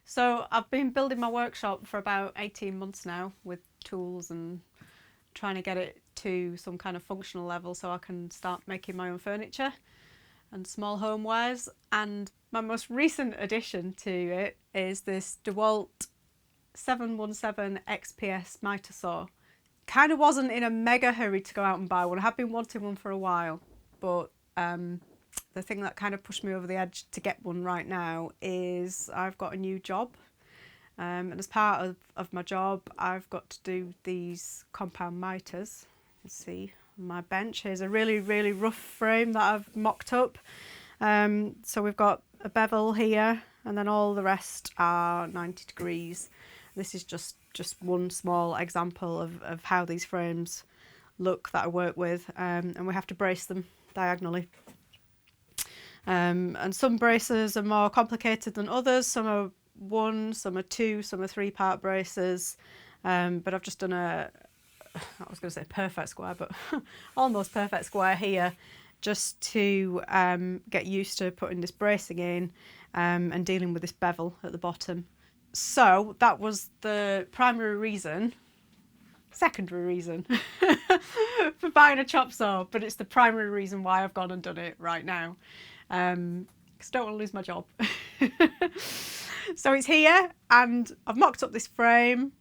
So I've been building my workshop for about 18 months now with tools and trying to get it to some kind of functional level so I can start making my own furniture and small homewares. And my most recent addition to it is this DeWalt DW717XPS Mitre saw. Kind of wasn't in a mega hurry to go out and buy one. I have been wanting one for a while, but the thing that kind of pushed me over the edge to get one right now is I've got a new job. And as part of my job, I've got to do these compound mitres. You can see on my bench, here's a really, really rough frame that I've mocked up. So we've got a bevel here, and then all the rest are 90 degrees. This is just one small example of how these frames look that I work with, and we have to brace them diagonally. And some braces are more complicated than others. Some are one, some are two, some are 3-part braces. But I've just done I was going to say perfect square, but almost perfect square here, just to get used to putting this bracing in and dealing with this bevel at the bottom. So that was the primary reason, secondary reason for buying a chop saw, but it's the primary reason why I've gone and done it right now. Because I don't want to lose my job. So it's here, and I've mocked up this frame.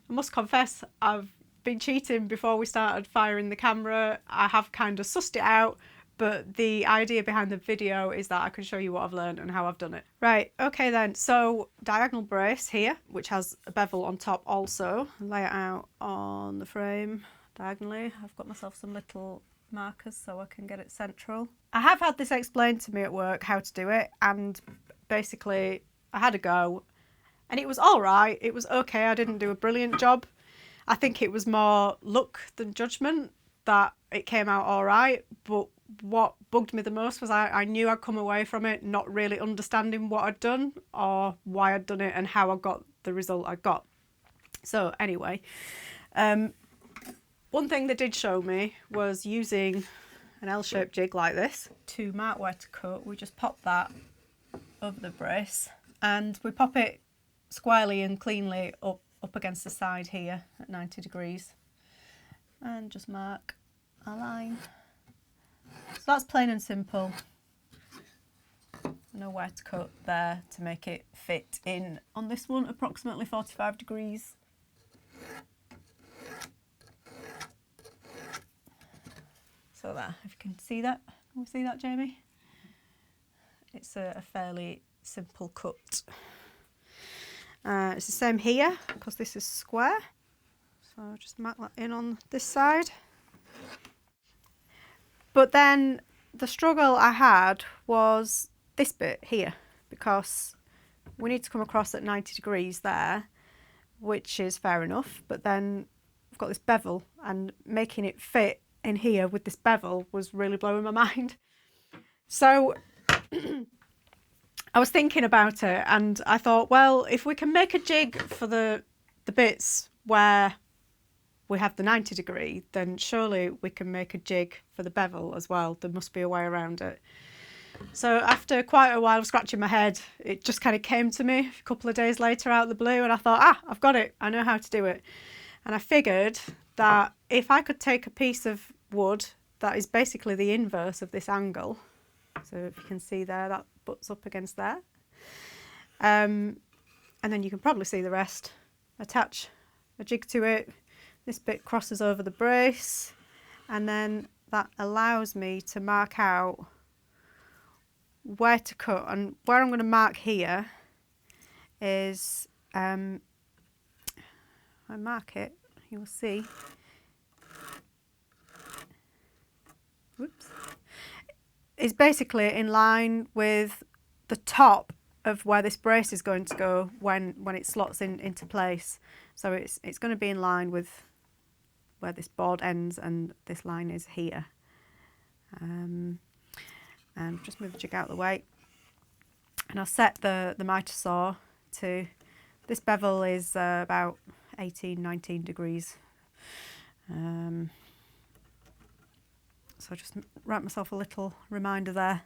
I must confess, I've been cheating before we started firing the camera. I have kind of sussed it out, but the idea behind the video is that I can show you what I've learned and how I've done it. Right, okay then, so diagonal brace here, which has a bevel on top also. Lay it out on the frame diagonally. I've got myself some little markers so I can get it central. I have had this explained to me at work how to do it, and basically I had a go and it was all right. It was okay. I didn't do a brilliant job. I think it was more luck than judgment that it came out all right. But what bugged me the most was I knew I'd come away from it not really understanding what I'd done or why I'd done it and how I got the result I got. So anyway, one thing they did show me was using an L-shaped jig like this to mark where to cut. We just pop that over the brace and we pop it squarely and cleanly up against the side here at 90 degrees and just mark a line. So that's plain and simple. I know where to cut there to make it fit in on this one, approximately 45 degrees. So there, if you can see that. Can we see that, Jamie? It's a fairly simple cut. It's the same here because this is square. So I'll just mark that in on this side. But then the struggle I had was this bit here, because we need to come across at 90 degrees there, which is fair enough. But then I've got this bevel, and making it fit in here with this bevel was really blowing my mind. So I was thinking about it and I thought, well, if we can make a jig for the bits where we have the 90 degree, then surely we can make a jig for the bevel as well. There must be a way around it. So after quite a while of scratching my head, it just kind of came to me a couple of days later out of the blue, and I thought, I've got it. I know how to do it. And I figured that if I could take a piece of wood that is basically the inverse of this angle, so if you can see there, that butts up against there, and then you can probably see the rest, attach a jig to it. This bit crosses over the brace, and then that allows me to mark out where to cut. And where I'm going to mark here is, I mark it, you will see, whoops, is basically in line with the top of where this brace is going to go when it slots into place. So it's going to be in line with where this board ends and this line is here. And just move the jig out of the way. And I'll set the mitre saw to, this bevel is about 18, 19 degrees. So I just write myself a little reminder there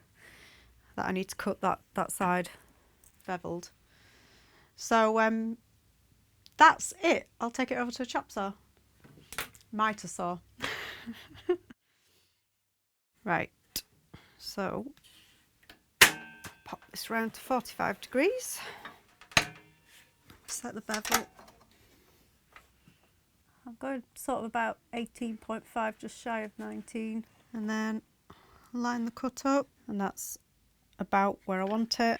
that I need to cut that side beveled. So that's it. I'll take it over to a chop saw. Mitre saw. Right, so pop this round to 45 degrees. Set the bevel. I'm going sort of about 18.5, just shy of 19. And then line the cut up, and that's about where I want it.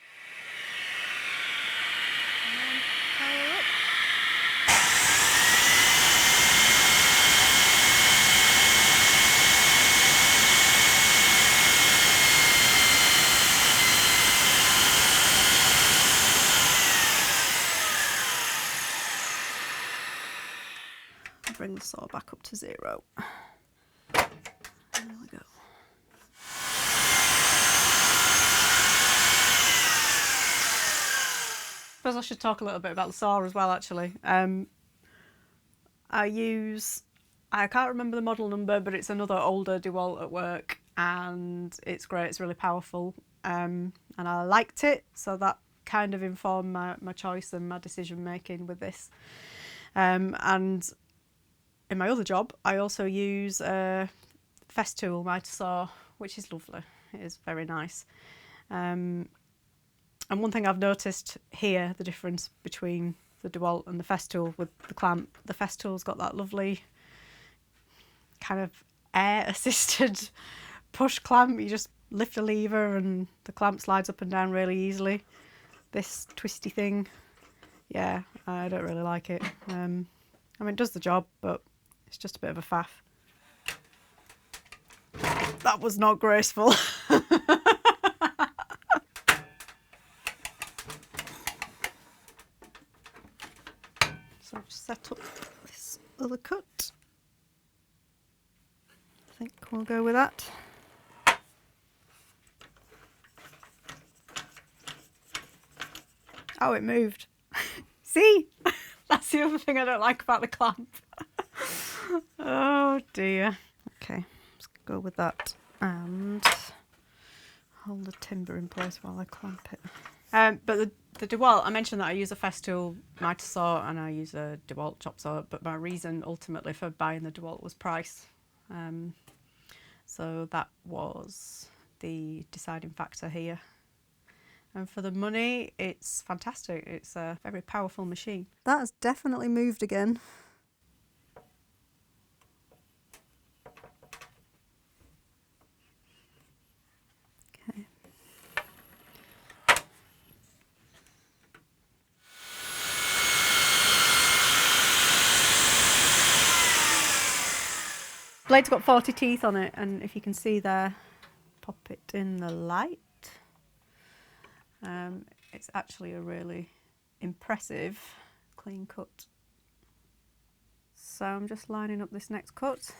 Bring the saw back up to 0. There we go. I suppose I should talk a little bit about the saw as well, actually. I can't remember the model number, but it's another older DeWalt at work, and it's great, it's really powerful, and I liked it, so that kind of informed my choice and my decision making with this. And in my other job, I also use a Festool mitre saw, which is lovely. It is very nice. And one thing I've noticed here, the difference between the DeWalt and the Festool with the clamp, the Festool's got that lovely kind of air-assisted push clamp. You just lift a lever and the clamp slides up and down really easily. This twisty thing, yeah, I don't really like it. I mean, it does the job, but it's just a bit of a faff. That was not graceful. So I've just set up this other cut. I think we'll go with that. Oh, it moved. See? That's the other thing I don't like about the clamp. Oh dear. Okay, let's go with that and hold the timber in place while I clamp it. But the DeWalt, I mentioned that I use a Festool mitre saw and I use a DeWalt chop saw, but my reason ultimately for buying the DeWalt was price. So that was the deciding factor here. And for the money, it's fantastic. It's a very powerful machine. That has definitely moved again. Okay. Blade's got 40 teeth on it, and if you can see there, pop it in the light. It's actually a really impressive clean cut. So I'm just lining up this next cut.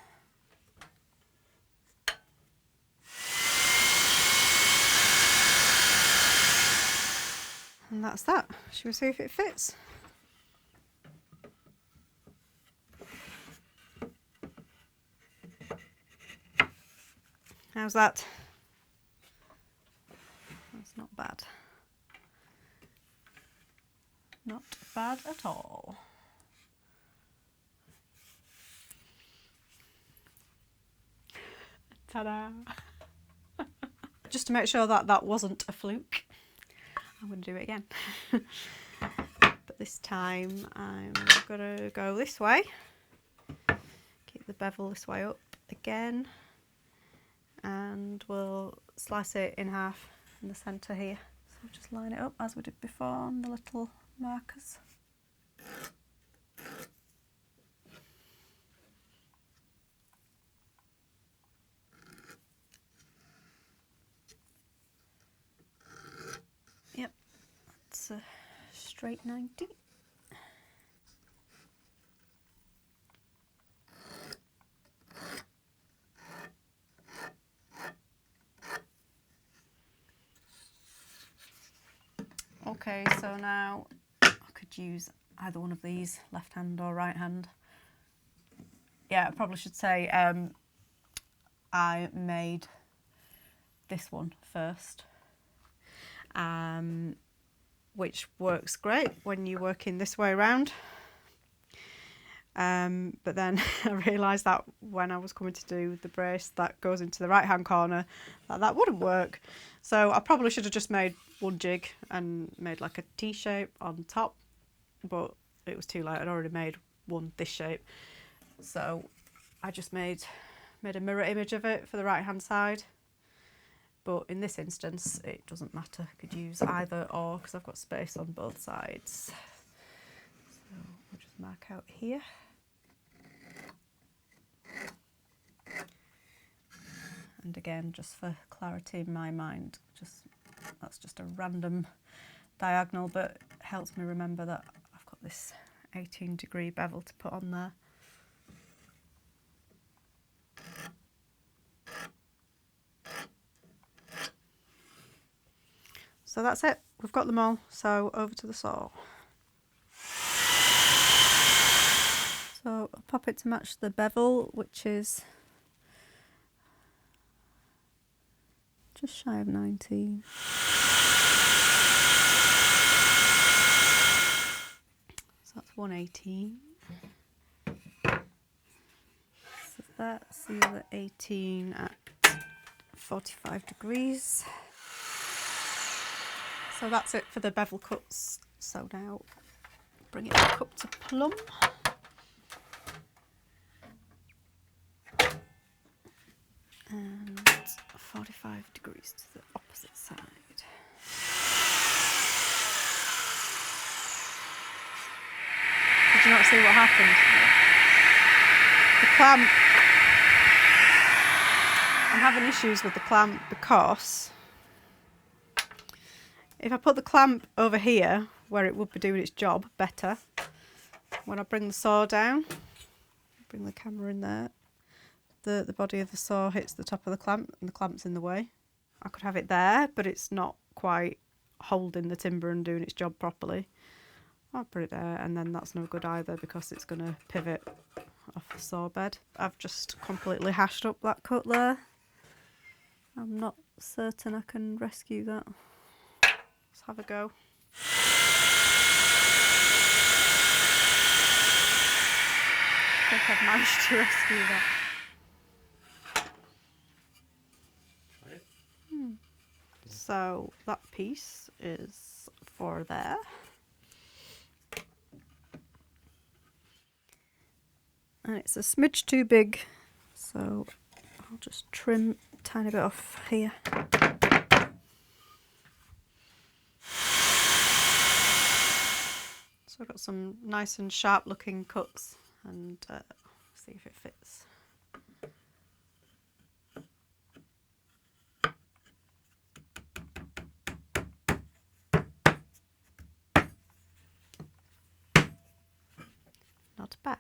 And that's that. Shall we see if it fits? How's that? That's not bad. Not bad at all. Ta-da! Just to make sure that that wasn't a fluke, I'm going to do it again. But this time I'm going to go this way. Keep the bevel this way up again. And we'll slice it in half in the centre here. So just line it up as we did before on the little markers. Yep, that's a straight 90. Okay, so now I could use either one of these, left hand or right hand. Yeah, I probably should say I made this one first, which works great when you're working this way around. But then I realised that when I was coming to do the brace that goes into the right hand corner, that wouldn't work. So I probably should have just made one jig and made like a T shape on top, but it was too late. I'd already made one this shape. So I just made a mirror image of it for the right hand side. But in this instance, it doesn't matter. I could use either or because I've got space on both sides. So we'll just mark out here. And again, just for clarity in my mind, that's just a random diagonal, but it helps me remember that I've got this 18-degree bevel to put on there. So that's it, we've got them all, so over to the saw. So I'll pop it to match the bevel, which is just shy of 19. So that's 118. So that's the other 18 at 45 degrees. So that's it for the bevel cuts. So now bring it back up to plumb. And 45 degrees to the opposite side. Did you not see what happened? The clamp, I'm having issues with the clamp because if I put the clamp over here where it would be doing its job better, when I bring the saw down, bring the camera in there, the body of the saw hits the top of the clamp and the clamp's in the way. I could have it there, but it's not quite holding the timber and doing its job properly. I'll put it there, and then that's no good either because it's going to pivot off the saw bed. I've just completely hashed up that cut there. I'm not certain I can rescue that. Let's have a go. I think I've managed to rescue that. So that piece is for there. And it's a smidge too big, so I'll just trim a tiny bit off here. So I've got some nice and sharp looking cuts, and see if it fits. Not bad.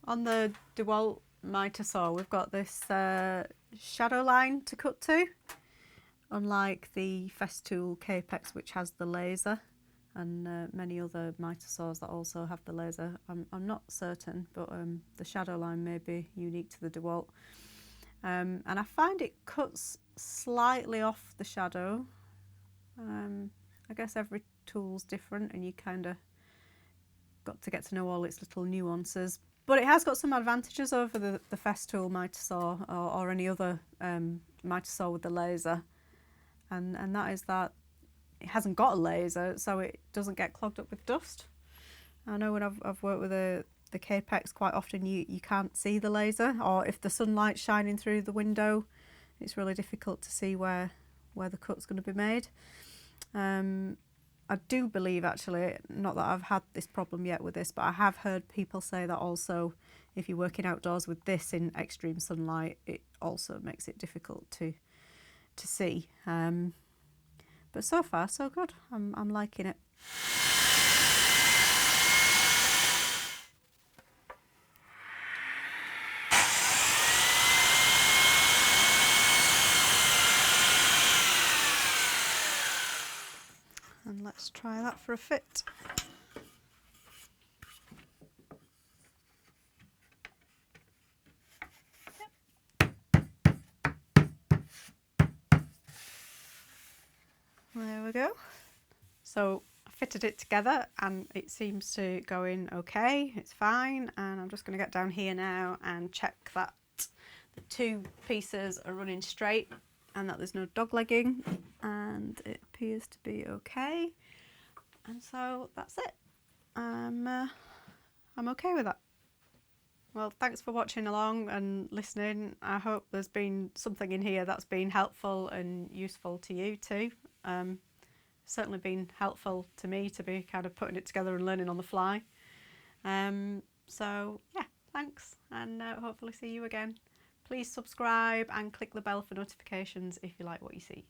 On the DeWalt Mitre saw, we've got this shadow line to cut to, unlike the Festool Capex, which has the laser, and many other Mitre saws that also have the laser. I'm not certain, but the shadow line may be unique to the DeWalt. And I find it cuts slightly off the shadow. I guess every tool's different and you kind of got to get to know all its little nuances. But it has got some advantages over the Festool Mitre saw or any other Mitre saw with the laser. And that is that it hasn't got a laser, so it doesn't get clogged up with dust. I know when I've worked with the Capex, quite often you can't see the laser, or if the sunlight's shining through the window, it's really difficult to see where the cut's going to be made. I do believe, actually, not that I've had this problem yet with this, but I have heard people say that also if you're working outdoors with this in extreme sunlight, it also makes it difficult to see. But so far, so good. I'm liking it. And let's try that for a fit. So I fitted it together and it seems to go in okay, it's fine, and I'm just going to get down here now and check that the two pieces are running straight and that there's no doglegging, and it appears to be okay, and so that's it. I'm okay with that. Well, thanks for watching along and listening. I hope there's been something in here that's been helpful and useful to you too. Certainly been helpful to me to be kind of putting it together and learning on the fly. So yeah, thanks, and hopefully see you again. Please subscribe and click the bell for notifications if you like what you see.